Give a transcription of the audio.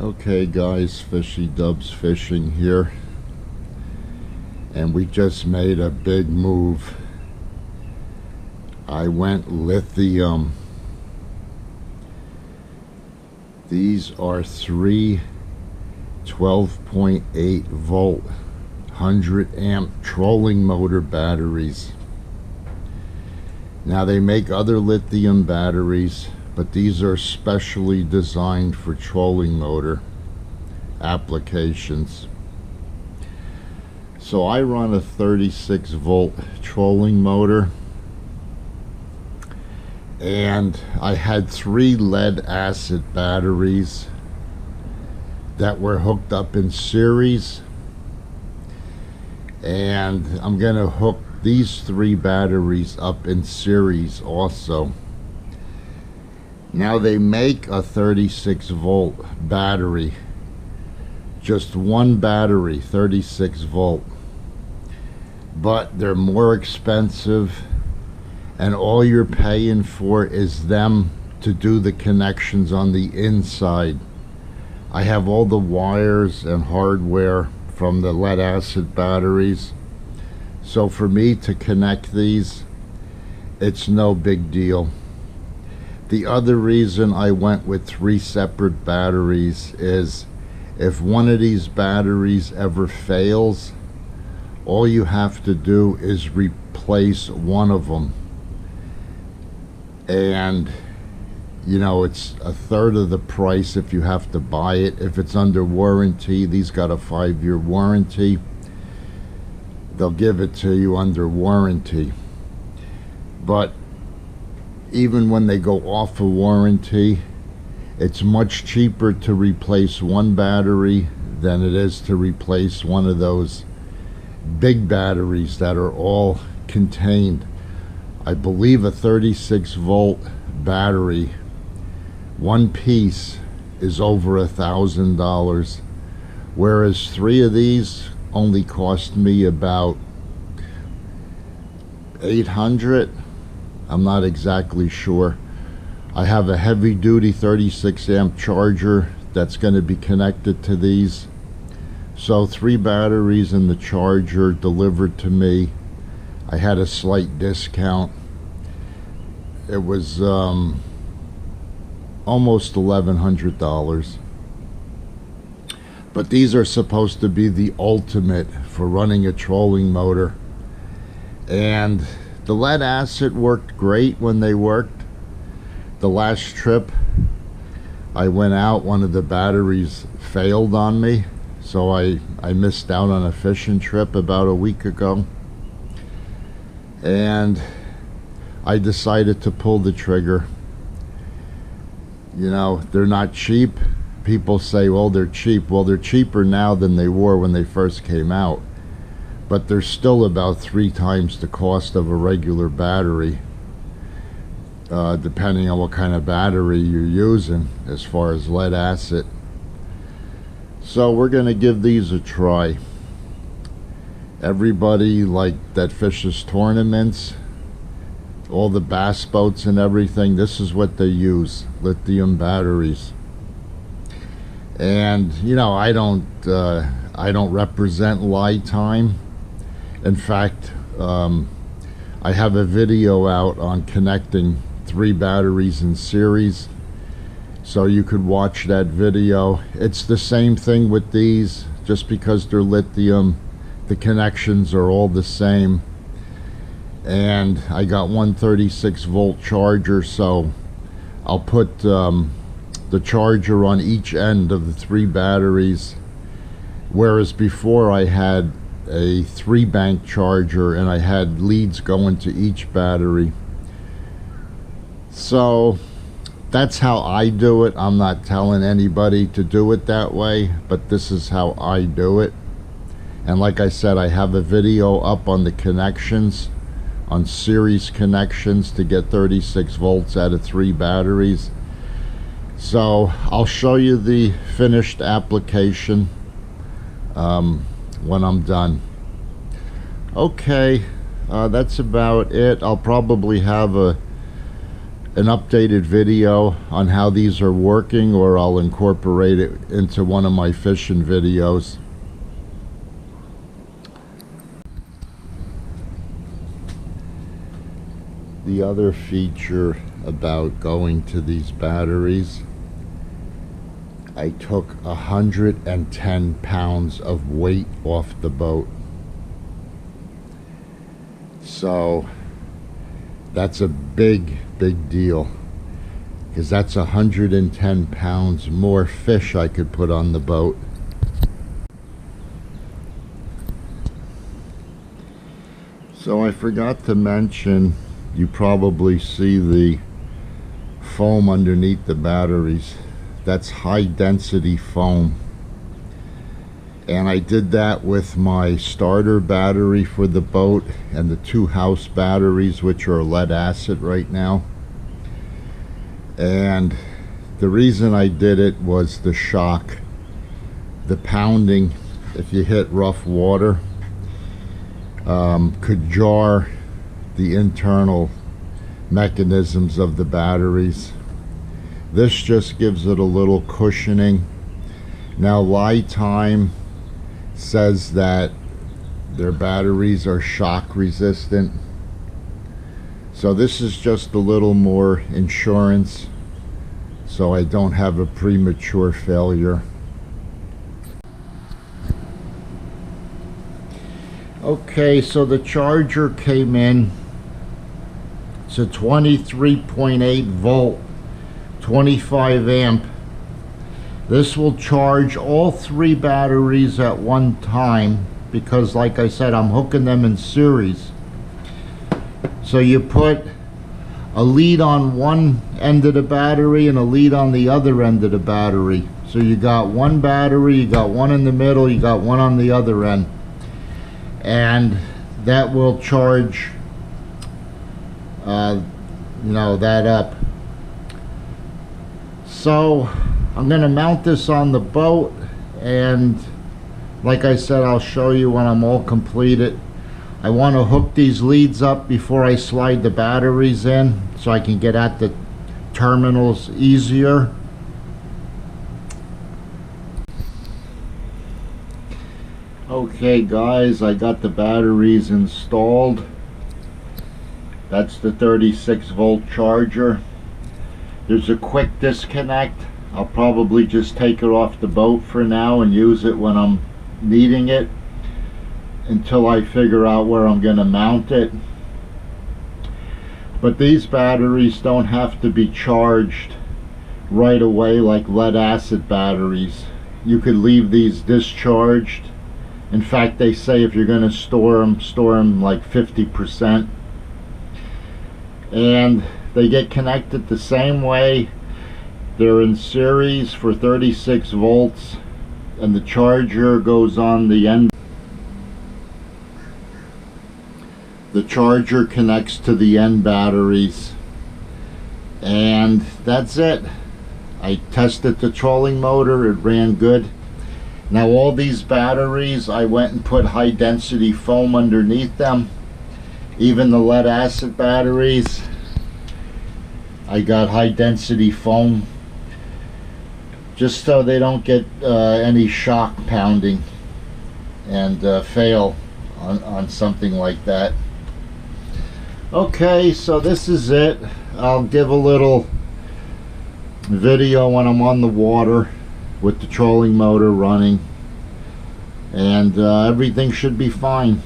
Okay guys, Fishy Dubs Fishing here, and we just made a big move. I went lithium. These are three 12.8 volt 100 amp trolling motor batteries. Now they make other lithium batteries, but these are specially designed for trolling motor applications. So I run a 36 volt trolling motor, and I had three lead acid batteries that were hooked up in series, and I'm gonna hook these three batteries up in series also. Now they make a 36 volt battery, just one battery, 36 volt, but they're more expensive, and all you're paying for is them to do the connections on the inside. I have all the wires and hardware from the lead acid batteries, so for me to connect these, it's no big deal. The other reason I went with three separate batteries is if one of these batteries ever fails, all you have to do is replace one of them. And you know, it's a third of the price if you have to buy it. If it's under warranty, these got a 5-year warranty. They'll give it to you under warranty. But even when they go off a warranty, it's much cheaper to replace one battery than it is to replace one of those big batteries that are all contained. I believe a 36 volt battery, one piece, is over $1,000, whereas three of these only cost me about $800. I'm not exactly sure. I have a heavy duty 36 amp charger that's going to be connected to these, so three batteries and the charger delivered to me. I had a slight discount. It was almost $1,100. But these are supposed to be the ultimate for running a trolling motor, and the lead acid worked great when they worked. The last trip I went out, one of the batteries failed on me, so I missed out on a fishing trip about a week ago, and I decided to pull the trigger. You know, they're not cheap. People say, well, they're cheap. Well, they're cheaper now than they were when they first came out, but they're still about 3 times the cost of a regular battery, depending on what kind of battery you're using as far as lead acid. So we're going to give these a try. Everybody that fishes tournaments, all the bass boats and everything, this is what they use, lithium batteries. And you know, I don't represent Lifetime. In fact, I have a video out on connecting 3 batteries in series, so you could watch that video. It's the same thing with these, just because they're lithium, the connections are all the same. And I got one 36 volt charger, so I'll put the charger on each end of the 3 batteries, whereas before I had a 3-bank charger and I had leads going to each battery. So that's how I do it. I'm not telling anybody to do it that way, but this is how I do it. And like I said, I have a video up on the connections, on series connections to get 36 volts out of 3 batteries. So I'll show you the finished application when I'm done. Okay, that's about it. I'll probably have a an updated video on how these are working, or I'll incorporate it into one of my fishing videos. The other feature about going to these batteries, I took 110 pounds of weight off the boat. So that's a big deal, because that's 110 pounds more fish I could put on the boat. So I forgot to mention, you probably see the foam underneath the batteries. That's high density foam, and I did that with my starter battery for the boat and the 2 house batteries, which are lead acid right now. And the reason I did it was the shock, the pounding if you hit rough water could jar the internal mechanisms of the batteries. This just gives it a little cushioning. Now Lithium says that their batteries are shock resistant, so this is just a little more insurance, so I don't have a premature failure. Okay, so the charger came in. It's a 23.8 volt 25 amp. This will charge all 3 batteries at one time, because like I said, I'm hooking them in series. So you put a lead on one end of the battery and a lead on the other end of the battery. So you got one battery, you got one in the middle, you got one on the other end, and that will charge you know, that up. So I'm going to mount this on the boat, and like I said, I'll show you when I'm all completed. I want to hook these leads up before I slide the batteries in, so I can get at the terminals easier. Okay guys, I got the batteries installed. That's the 36 volt charger. There's a quick disconnect. I'll probably just take it off the boat for now and use it when I'm needing it, until I figure out where I'm going to mount it. But these batteries don't have to be charged right away like lead acid batteries. You could leave these discharged. In fact, they say if you're going to store them like 50%. And they get connected the same way. They're in series for 36 volts, and the charger goes on the end. The charger connects to the end batteries, and that's it. I tested the trolling motor, it ran good. Now all these batteries, I went and put high density foam underneath them. Even the lead acid batteries, I got high density foam, just so they don't get any shock pounding and fail on something like that. Okay, so this is it. I'll give a little video when I'm on the water with the trolling motor running, and everything should be fine.